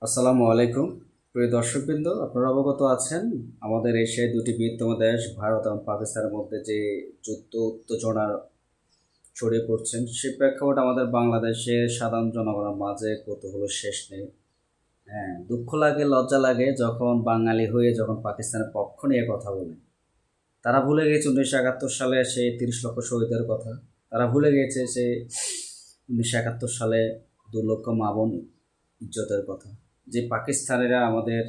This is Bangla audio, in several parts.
আসসালামু আলাইকুম। প্রিয় দর্শকবৃন্দ, আপনারা অবগত আছেন আমাদের এশিয়ায় দুটি বৃহত্তম দেশ ভারত এবং পাকিস্তানের মধ্যে যে যুদ্ধ উত্তেজনার ছড়িয়ে পড়ছেন, সে প্রেক্ষাপটে আমাদের বাংলাদেশের সাধারণ জনগণের মাঝে কৌতূহলের শেষ নেই। হ্যাঁ, দুঃখ লাগে, লজ্জা লাগে যখন বাঙালি হয়ে যখন পাকিস্তানের পক্ষ নিয়ে কথা বলে। তারা ভুলে গেছে 1971 সালে সেই 30 লক্ষ শহীদের কথা। তারা ভুলে গেছে সেই 1971 সালে 2 লক্ষ মা বোন ইজ্জতের কথা। যে পাকিস্তানিরা আমাদের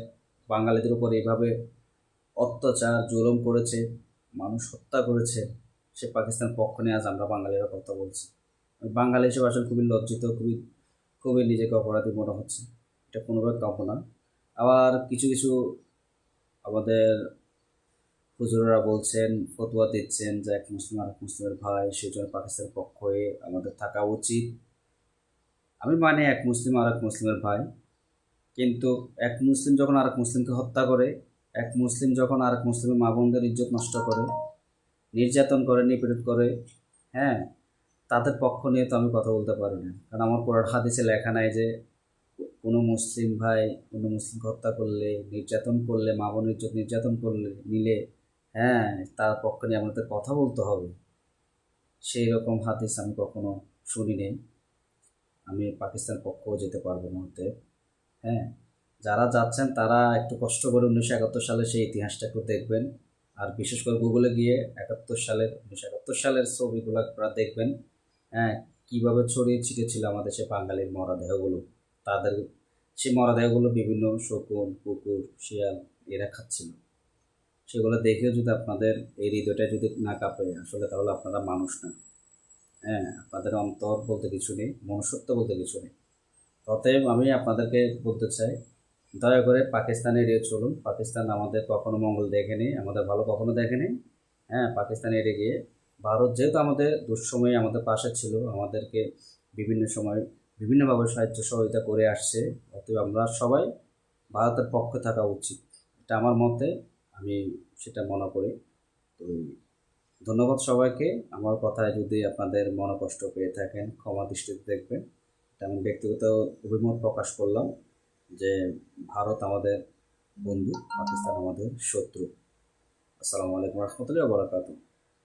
বাঙালিদের উপর এইভাবে অত্যাচার জুলুম করেছে, মানুষ হত্যা করেছে, সে পাকিস্তান পক্ষ নিয়ে আজ আমরা বাঙালিরা কথা বলছি। বাঙালি হিসেবে আসলে খুবই লজ্জিত, খুবই খুবই নিজেকে অপরাধী মনে হচ্ছে। এটা কোনোভাবে কাম্য না। আবার কিছু কিছু আমাদের হুজুররা বলছেন, ফতোয়া দিচ্ছেন যে এক মুসলিম আর এক মুসলিমের ভাই, সেই জন্য পাকিস্তানের পক্ষ হয়ে আমাদের থাকা উচিত। আমি মানি এক মুসলিম আর এক মুসলিমের ভাই, কিন্তু এক মুসলিম যখন আরেক মুসলিমকে হত্যা করে, এক মুসলিম যখন আরেক মুসলিমের মা বোনদের ইজ্জত নষ্ট করে, নির্যাতন করে, নিপীড়ন করে, হ্যাঁ, তাদের পক্ষ নিয়ে তো আমি কথা বলতে পারি না। কারণ আমার কোরআন হাদিসে লেখা নাই যে কোনো মুসলিম ভাই কোনো মুসলিমকে হত্যা করলে, নির্যাতন করলে, মা বোনের ইজ্জত নির্যাতন করলে নিলে, হ্যাঁ, তার পক্ষ নিয়ে আমাদের কথা বলতে হবে। সেই রকম হাদিস আমি কখনো শুনি নেই। আমি পাকিস্তান পক্ষও যেতে পারবো না হতে। হ্যাঁ, যারা যাচ্ছেন তারা একটু কষ্ট করে 1971 সালে সেই ইতিহাসটা একটু দেখবেন। আর বিশেষ করে গুগলে গিয়ে 1971 সালের ছবিগুলো আপনারা দেখবেন। হ্যাঁ, কীভাবে ছড়িয়ে ছিটিয়ে ছিল আমাদের সে বাঙালির মরদেহগুলো। তাদের সেই মরদেহগুলো বিভিন্ন শকুন, কুকুর, শিয়াল এরা খাচ্ছিল। সেগুলো দেখেও যদি আপনাদের এই হৃদয়টা যদি না কাঁপে, আসলে তাহলে আপনারা মানুষ না। হ্যাঁ, আপনাদের অন্তর বলতে কিছু নেই, মনুষ্যত্ব বলতে কিছু নেই। অতএব আমি আপনাদেরকে বলতে চাই, দয়া করে পাকিস্তান এড়িয়ে চলুন। পাকিস্তান আমাদের কখনো মঙ্গল দেখেনি, আমাদের ভালো কখনো দেখেনি। হ্যাঁ, পাকিস্তান এড়িয়ে গিয়ে ভারত যেহেতু আমাদের দুঃসময়ে আমাদের পাশে ছিল, আমাদেরকে বিভিন্ন সময় বিভিন্নভাবে সাহায্য সহযোগিতা করে আসছে। অতএব আমরা সবাই ভারতের পক্ষে থাকা উচিত, এটা আমার মতে। আমি সেটা মনে করি। তো ধন্যবাদ সবাইকে। আমার কথায় যদি আপনাদের মনোকষ্ট পেয়ে থাকেন, ক্ষমা দৃষ্টিতে দেখবেন। এটা আমি ব্যক্তিগত অভিমত প্রকাশ করলাম যে ভারত আমাদের বন্ধু, পাকিস্তান আমাদের শত্রু। আসসালামু আলাইকুম রহমতুল্লাহি ওয়া বারাকাতুহু।